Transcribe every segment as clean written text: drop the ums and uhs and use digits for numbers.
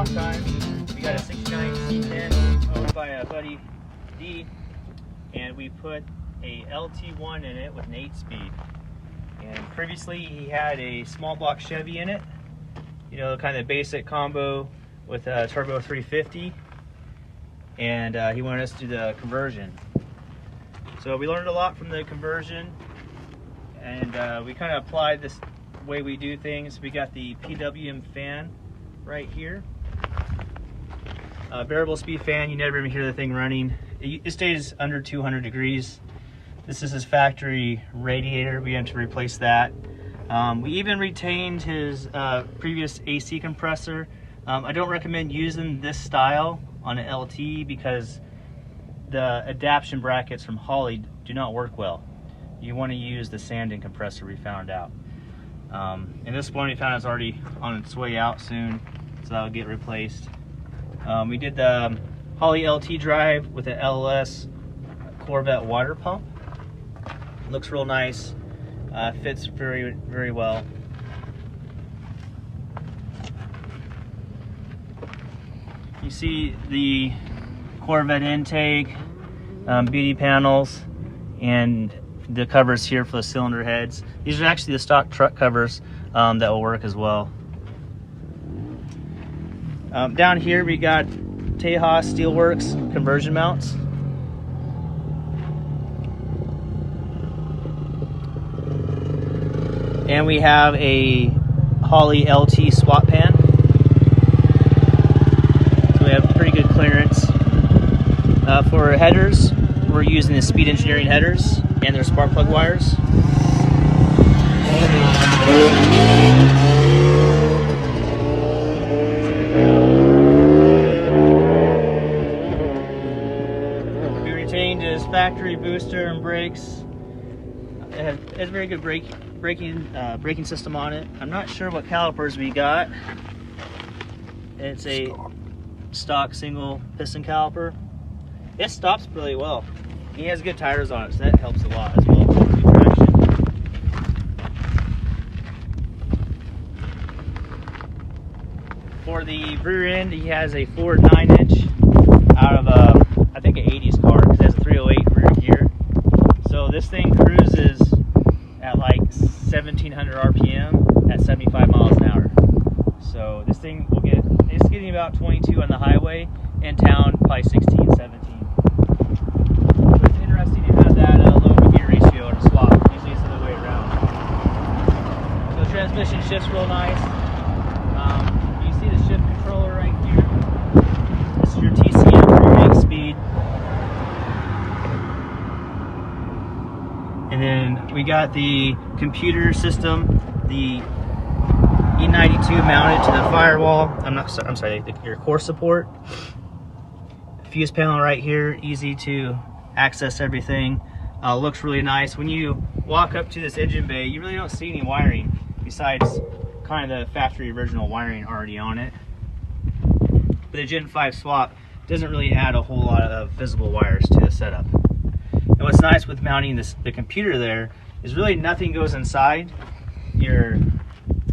off time. We got a 69 C10 owned by a buddy D, and we put a LT1 in it with an 8-speed. And previously he had a small block Chevy in it, you know, kind of basic combo with a turbo 350, and he wanted us to do the conversion. So we learned a lot from the conversion, and we kind of applied this way we do things. We got the PWM fan right here, variable speed fan. You never even hear the thing running. It stays under 200 degrees. This is his factory radiator. We had to replace that. We even retained his previous AC compressor. I don't recommend using this style on an LT because the adaptation brackets from Holley do not work well. You want to use the sanding compressor, we found out. And this one we found is already on its way out soon, so that'll get replaced. We did the Holley LT drive with an LS Corvette water pump. Looks real nice, fits very well. You see the Corvette intake, beauty panels, and the covers here for the cylinder heads. These are actually the stock truck covers that will work as well. Down here we got Tejas Steelworks conversion mounts. And we have a Holley LT swap pan. So we have pretty good clearance. For headers, we're using the Speed Engineering headers and their spark plug wires. We retained his factory booster and brakes. It has a very good braking system on it. I'm not sure what calipers we got. It's a stock single piston caliper. It stops really well. He has good tires on it, so that helps a lot as well for traction. For the rear end, he has a Ford 9-inch out of I think an 80s car, because it has a 308 rear gear. So this thing cruises at like 1700 RPM at 75 miles an hour. So this thing it's getting about 22 on the highway, in town probably 16, 17. Interesting to have that low to gear ratio in a swap. Usually it's the other way around. So the transmission shifts real nice. You see the shift controller right here. This is your TCM for your 8-speed. And then we got the computer system, the E92 mounted to the firewall. I'm sorry, your core support. Fuse panel right here, easy to access everything. Looks really nice. When you walk up to this engine bay, you really don't see any wiring besides kind of the factory original wiring already on it. But the Gen 5 swap doesn't really add a whole lot of visible wires to the setup. And what's nice with mounting the computer there is really nothing goes inside your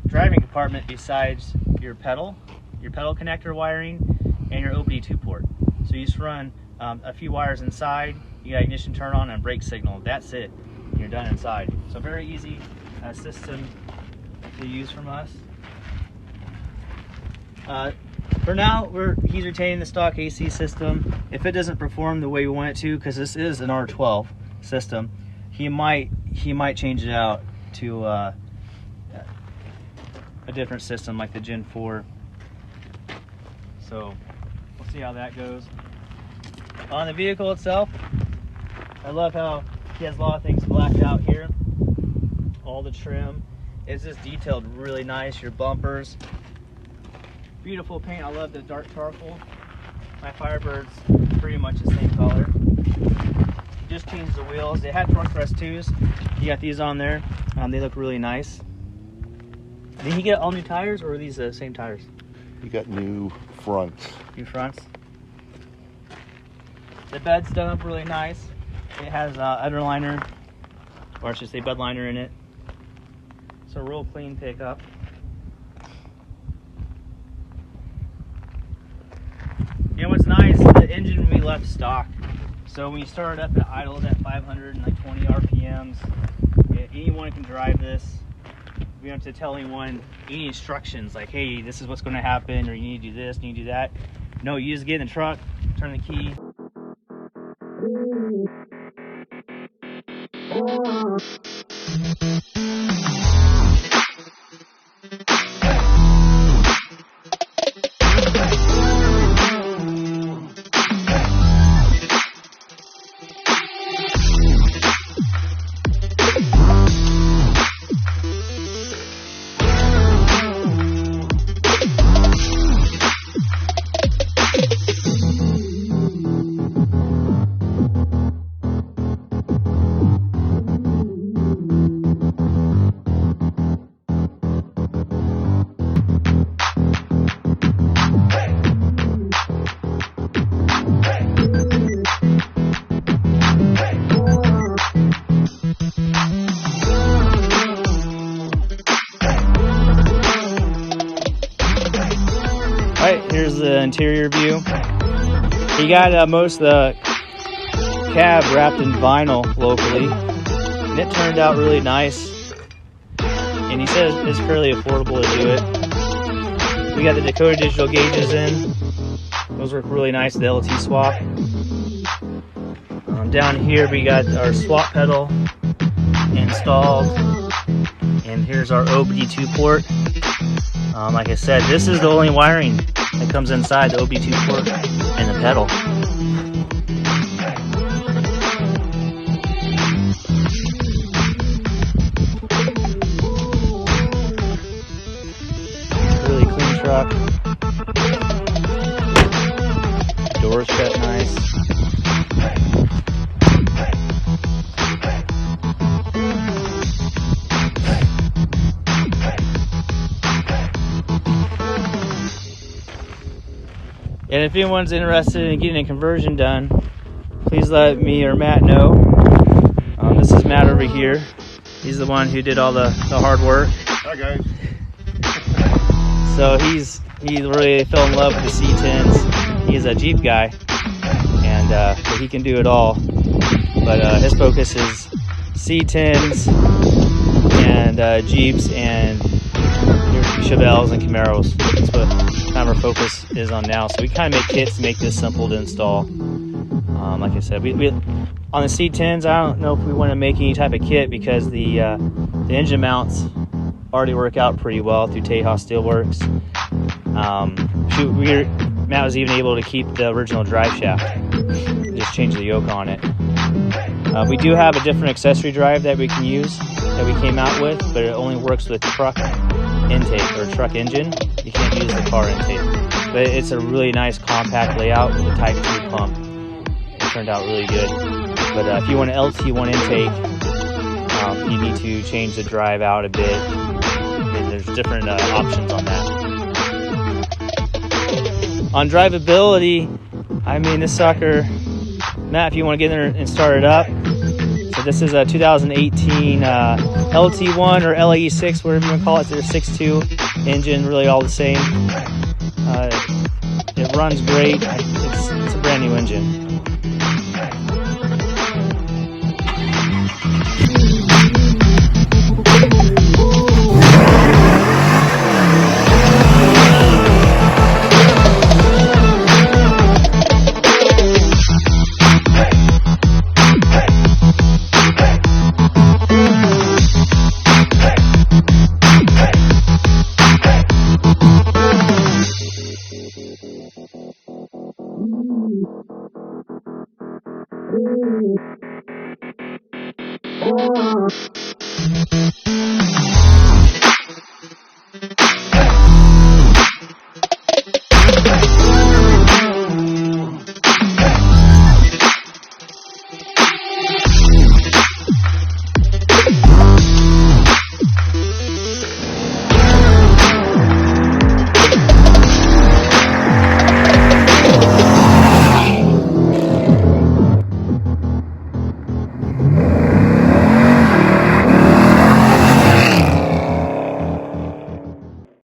driving compartment besides your pedal connector wiring and your OBD2 port. So you just run a few wires inside, you got ignition turn on and brake signal. That's it. You're done inside. So very easy system to use from us. For now, he's retaining the stock AC system. If it doesn't perform the way we want it to, because this is an R12 system, he might change it out to a different system like the Gen 4. So we'll see how that goes. On the vehicle itself, I love how he has a lot of things blacked out here. All the trim is just detailed really nice. Your bumpers, beautiful paint. I love the dark charcoal. My Firebird's pretty much the same color. Just changed the wheels. They had torque thrust 2s. You got these on there. They look really nice. Did he get all new tires, or are these the same tires? You got new fronts. New fronts. The bed's done up really nice. It has underliner, or I should say bed liner in it. So real clean pickup. And what's nice, the engine will be left stock. So when you start it up at idle at 520 RPMs, anyone can drive this. We don't have to tell anyone any instructions like, hey, this is what's going to happen, or you need to do this, you need to do that. No, you just get in the truck, turn the key. Alright, here's the interior view. He got most of the cab wrapped in vinyl locally, and it turned out really nice. And he says it's fairly affordable to do it. We got the Dakota digital gauges in. Those work really nice, the LT swap. Down here we got our swap pedal installed. And here's our OBD2 port. Like I said, this is the only wiring that comes inside the OBD2 port and the pedal. Really clean truck. Doors shut nice. And if anyone's interested in getting a conversion done, please let me or Matt know. This is Matt over here. He's the one who did all the hard work. Hi guys. So he really fell in love with the C10s. He's a Jeep guy, and he can do it all. But his focus is C10s and Jeeps and Chevelles and Camaros. That's what kind of our focus is on now. So we kind of make kits to make this simple to install. Like I said, we on the C10s, I don't know if we want to make any type of kit because the engine mounts already work out pretty well through Tejas Steelworks. Matt was even able to keep the original drive shaft, just change the yoke on it. We do have a different accessory drive that we can use that we came out with, but it only works with truck intake or truck engine. You can't use the car intake, but it's a really nice compact layout with a Type 2 pump. It turned out really good. But if you want an LT1 intake, you need to change the drive out a bit. And there's different options on that. On drivability, I mean, this sucker, Matt, if you want to get in there and start it up. So this is a 2018 LT1 or LAE6, whatever you want to call it. There's 6.2 engine, really all the same. It runs great. It's a brand new engine.